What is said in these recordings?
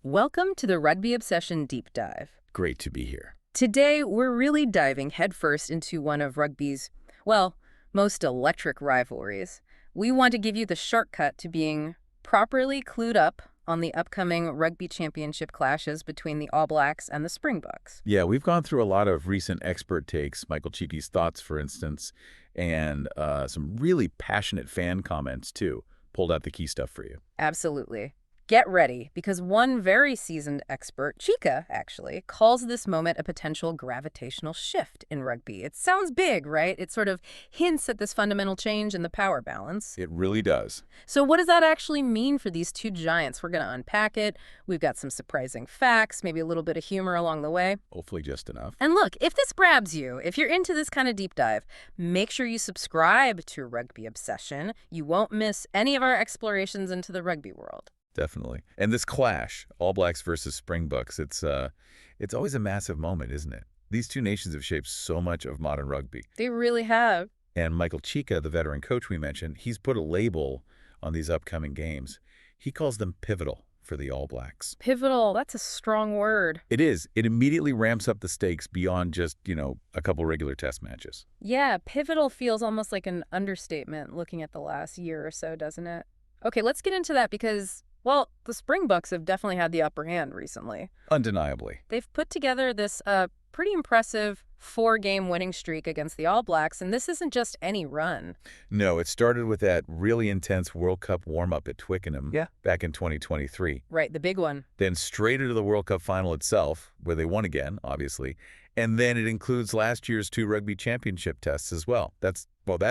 Welcome to the Rugby Obsession Deep Dive. Great to be here. Today, we're really diving headfirst into one of rugby's, well, most electric rivalries. We want to give you the shortcut to being properly clued up on the upcoming Rugby Championship clashes between the All Blacks and the Springboks. Yeah, we've gone through a lot of recent expert takes, Michael Cheika's thoughts, for instance, and some really passionate fan comments, too. Pulled out the key stuff for you. Absolutely. Get ready, because one very seasoned expert, Cheika, actually, calls this moment a potential gravitational shift in rugby. It sounds big, right? It sort of hints at this fundamental change in the power balance. It really does. So what does that actually mean for these two giants? We're going to unpack it. We've got some surprising facts, maybe a little bit of humor along the way. Hopefully just enough. And look, if this grabs you, if you're into this kind of deep dive, make sure you subscribe to Rugby Obsession. You won't miss any of our explorations into the rugby world. Definitely. And this clash, All Blacks versus Springboks, it's always a massive moment, isn't it? These two nations have shaped so much of modern rugby. They really have. And Michael Cheika, the veteran coach we mentioned, he's put a label on these upcoming games. He calls them pivotal for the All Blacks. Pivotal, that's a strong word. It is. It immediately ramps up the stakes beyond just, a couple regular test matches. Yeah, pivotal feels almost like an understatement looking at the last year or so, doesn't it? Okay, let's get into that because, well, the Springboks have definitely had the upper hand recently. Undeniably. They've put together this pretty impressive 4-game winning streak against the All Blacks, and this isn't just any run. No, it started with that really intense World Cup warm-up at Twickenham back in 2023. Right, the big one. Then straight into the World Cup final itself, where they won again, obviously. And then it includes last year's 2 Rugby Championship tests as well. That's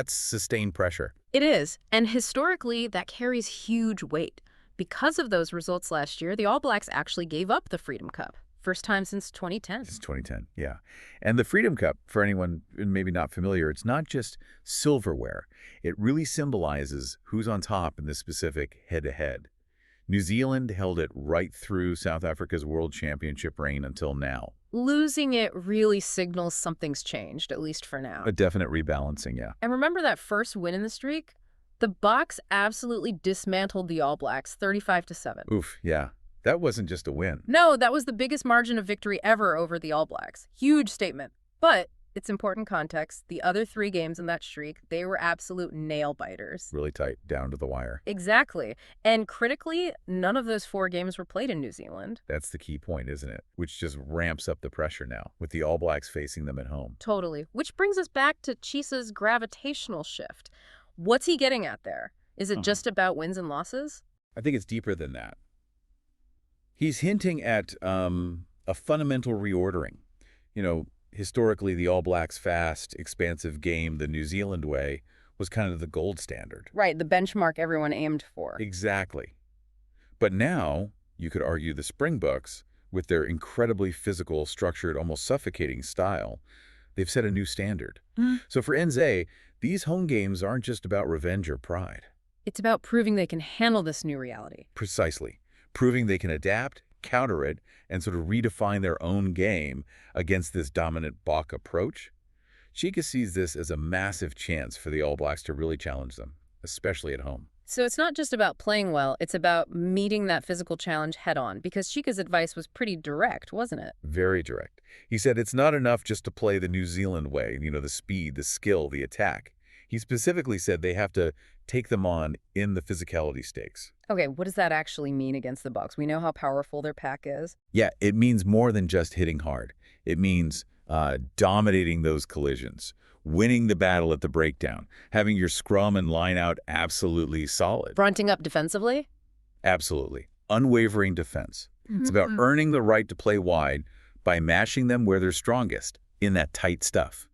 sustained pressure. It is, and historically, that carries huge weight. Because of those results last year, the All Blacks actually gave up the Freedom Cup. First time since 2010. Since 2010, yeah. And the Freedom Cup, for anyone maybe not familiar, it's not just silverware. It really symbolizes who's on top in this specific head-to-head. New Zealand held it right through South Africa's World Championship reign until now. Losing it really signals something's changed, at least for now. A definite rebalancing, yeah. And remember that first win in the streak? The Boks absolutely dismantled the All Blacks 35-7. Oof, yeah. That wasn't just a win. No, that was the biggest margin of victory ever over the All Blacks. Huge statement. But it's important context. The other 3 games in that streak, they were absolute nail-biters. Really tight, down to the wire. Exactly. And critically, none of those 4 games were played in New Zealand. That's the key point, isn't it? Which just ramps up the pressure now, with the All Blacks facing them at home. Totally. Which brings us back to Cheika's gravitational shift. What's he getting at there? Is it just about wins and losses? I think it's deeper than that. He's hinting at a fundamental reordering. Historically, the All Blacks' fast, expansive game, the New Zealand way, was kind of the gold standard. Right, the benchmark everyone aimed for. Exactly. But now, you could argue the Springboks, with their incredibly physical, structured, almost suffocating style, they've set a new standard. So for NZ, these home games aren't just about revenge or pride. It's about proving they can handle this new reality. Precisely. Proving they can adapt, counter it, and sort of redefine their own game against this dominant Bok approach. Cheika sees this as a massive chance for the All Blacks to really challenge them, especially at home. So it's not just about playing well, it's about meeting that physical challenge head-on, because Cheika's advice was pretty direct, wasn't it? Very direct. He said it's not enough just to play the New Zealand way, the speed, the skill, the attack. He specifically said they have to take them on in the physicality stakes. Okay, what does that actually mean against the Boks? We know how powerful their pack is. Yeah, it means more than just hitting hard. It means dominating those collisions, winning the battle at the breakdown, having your scrum and line out absolutely solid. Fronting up defensively? Absolutely. Unwavering defense. It's about earning the right to play wide by mashing them where they're strongest, in that tight stuff.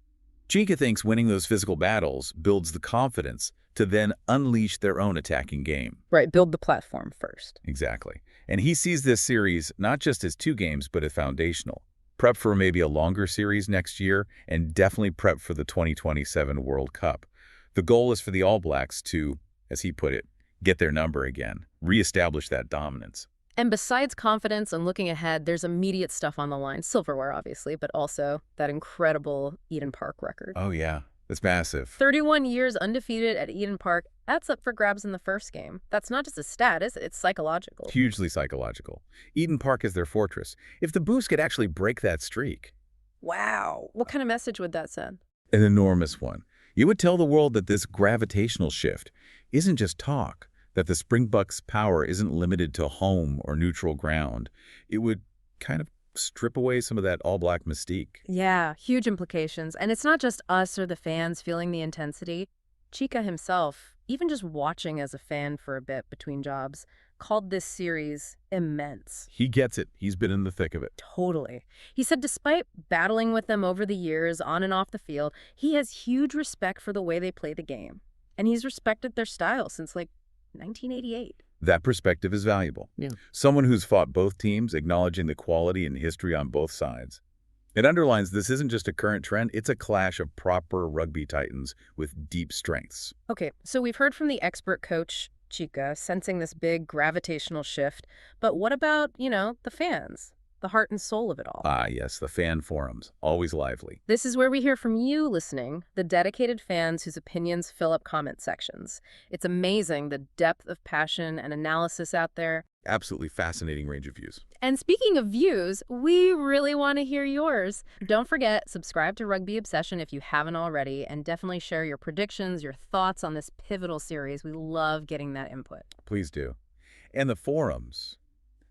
Cheika thinks winning those physical battles builds the confidence to then unleash their own attacking game. Right, build the platform first. Exactly. And he sees this series not just as 2 games, but as foundational. Prep for maybe a longer series next year, and definitely prep for the 2027 World Cup. The goal is for the All Blacks to, as he put it, get their number again, reestablish that dominance. And besides confidence and looking ahead, there's immediate stuff on the line. Silverware, obviously, but also that incredible Eden Park record. Oh, yeah. It's massive. 31 years undefeated at Eden Park, that's up for grabs in the first game. That's not just a stat, is it? It's psychological. Hugely psychological. Eden Park is their fortress. If the Boost could actually break that streak, Wow. What kind of message would that send? an enormous one. You would tell the world that this gravitational shift isn't just talk, that the Springboks' power isn't limited to home or neutral ground. It would kind of strip away some of that all-black mystique. Yeah, huge implications. And it's not just us or the fans feeling the intensity. Cheika himself, even just watching as a fan for a bit between jobs, called this series immense. He gets it. He's been in the thick of it. Totally. He said despite battling with them over the years, on and off the field, he has huge respect for the way they play the game. And he's respected their style since, 1988. That perspective is valuable. Yeah. Someone who's fought both teams, acknowledging the quality and history on both sides. It underlines this isn't just a current trend, it's a clash of proper rugby titans with deep strengths. Okay, so we've heard from the expert coach, Cheika, sensing this big gravitational shift. But what about, the fans? The heart and soul of it all. Ah, yes, the fan forums, always lively. This is where we hear from you listening, the dedicated fans whose opinions fill up comment sections. It's amazing the depth of passion and analysis out there. Absolutely fascinating range of views. And speaking of views, we really want to hear yours. Don't forget, subscribe to Rugby Obsession if you haven't already, and definitely share your predictions, your thoughts on this pivotal series. We love getting that input. Please do. And the forums,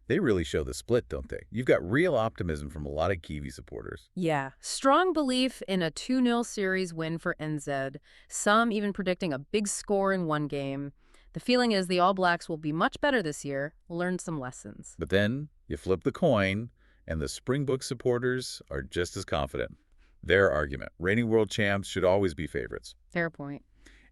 they really show the split, don't they? You've got real optimism from a lot of Kiwi supporters. Yeah, strong belief in a 2-0 series win for NZ, some even predicting a big score in one game. The feeling is the All Blacks will be much better this year, learn some lessons. But then you flip the coin, and the Springbok supporters are just as confident. Their argument, reigning world champs should always be favorites. Fair point.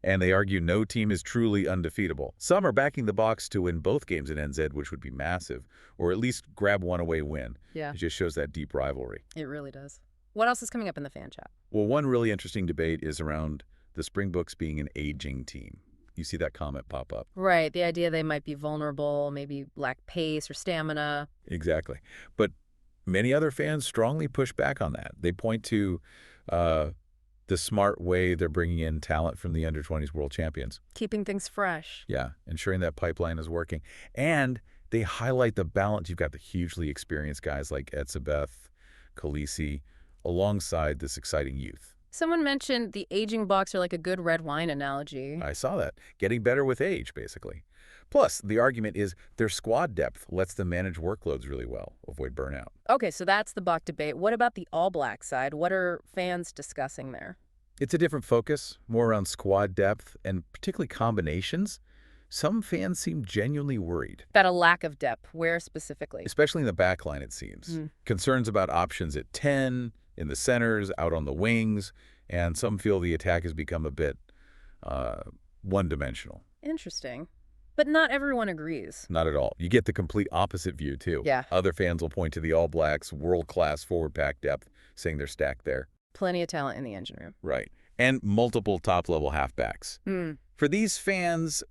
And they argue no team is truly undefeatable. Some are backing the Boks to win both games in NZ, which would be massive, or at least grab one away win. Yeah. It just shows that deep rivalry. It really does. What else is coming up in the fan chat? Well, one really interesting debate is around the Springboks being an aging team. You see that comment pop up. Right, the idea they might be vulnerable, maybe lack pace or stamina. Exactly. But many other fans strongly push back on that. They point to the smart way they're bringing in talent from the under-20s world champions. Keeping things fresh. Yeah, ensuring that pipeline is working. And they highlight the balance. You've got the hugely experienced guys like Etzebeth, Khaleesi, alongside this exciting youth. Someone mentioned the aging Boks are like a good red wine analogy. I saw that. Getting better with age, basically. Plus, the argument is their squad depth lets them manage workloads really well, avoid burnout. Okay, so that's the Bok debate. What about the All Black side? What are fans discussing there? It's a different focus, more around squad depth and particularly combinations. Some fans seem genuinely worried. About a lack of depth. Where specifically? Especially in the back line, it seems. Concerns about options at 10, in the centers, out on the wings, and some feel the attack has become a bit one-dimensional. Interesting. But not everyone agrees. Not at all. You get the complete opposite view, too. Yeah. Other fans will point to the All Blacks' world-class forward pack depth, saying they're stacked there. Plenty of talent in the engine room. Right. And multiple top-level halfbacks. For these fans,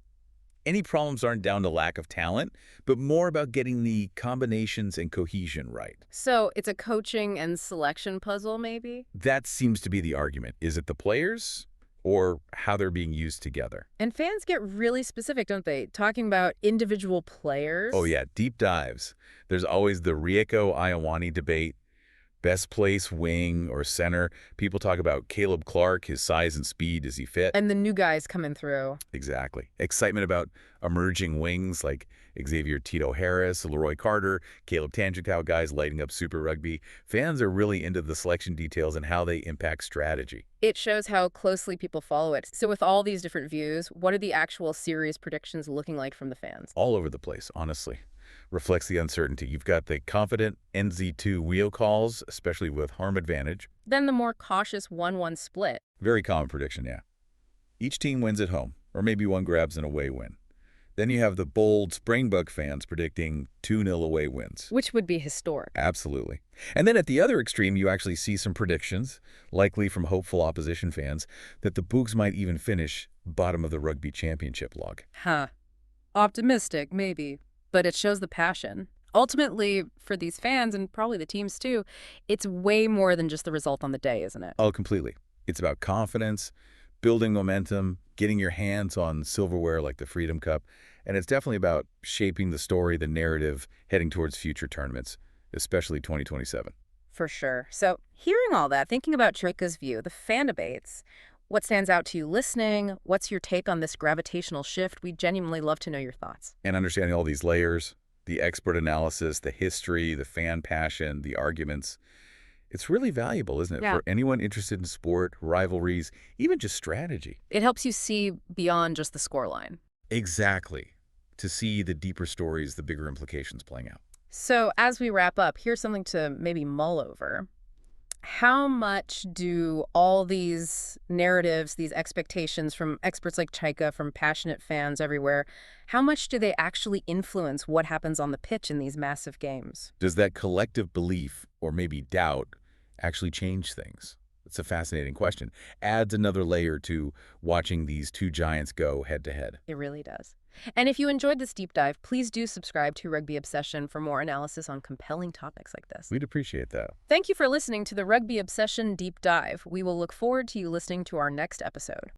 any problems aren't down to lack of talent, but more about getting the combinations and cohesion right. So it's a coaching and selection puzzle, maybe? That seems to be the argument. Is it the players or how they're being used together? And fans get really specific, don't they? Talking about individual players. Oh, yeah, deep dives. There's always the Rieko Ioane debate. Best place, wing, or center. People talk about Caleb Clark, his size and speed. Does he fit? And the new guys coming through. Exactly. Excitement about emerging wings like Xavier Tito Harris, Leroy Carter, Caleb Tangentau guys lighting up Super Rugby. Fans are really into the selection details and how they impact strategy. It shows how closely people follow it. So with all these different views, what are the actual series predictions looking like from the fans? All over the place, honestly. Reflects the uncertainty. You've got the confident NZ2 wheel calls, especially with home advantage. Then the more cautious 1-1 split. Very common prediction, yeah. Each team wins at home, or maybe one grabs an away win. Then you have the bold Springbok fans predicting 2-0 away wins. Which would be historic. Absolutely. And then at the other extreme, you actually see some predictions, likely from hopeful opposition fans, that the Boogs might even finish bottom of the Rugby Championship log. Huh. Optimistic, maybe. But it shows the passion. Ultimately, for these fans, and probably the teams too, it's way more than just the result on the day, isn't it? Oh, completely. It's about confidence, building momentum, getting your hands on silverware like the Freedom Cup, and it's definitely about shaping the story, the narrative, heading towards future tournaments, especially 2027. For sure. So hearing all that, thinking about Cheika's view, the fan debates, what stands out to you listening? What's your take on this gravitational shift? We'd genuinely love to know your thoughts. And understanding all these layers, the expert analysis, the history, the fan passion, the arguments, it's really valuable, isn't it, Yeah. for anyone interested in sport, rivalries, even just strategy? It helps you see beyond just the scoreline. Exactly. To see the deeper stories, the bigger implications playing out. So as we wrap up, here's something to maybe mull over. How much do all these narratives, these expectations from experts like Cheika, from passionate fans everywhere, how much do they actually influence what happens on the pitch in these massive games? Does that collective belief, or maybe doubt, actually change things? It's a fascinating question. Adds another layer to watching these two giants go head-to-head. It really does. And if you enjoyed this deep dive, please do subscribe to Rugby Obsession for more analysis on compelling topics like this. We'd appreciate that. Thank you for listening to the Rugby Obsession Deep Dive. We will look forward to you listening to our next episode.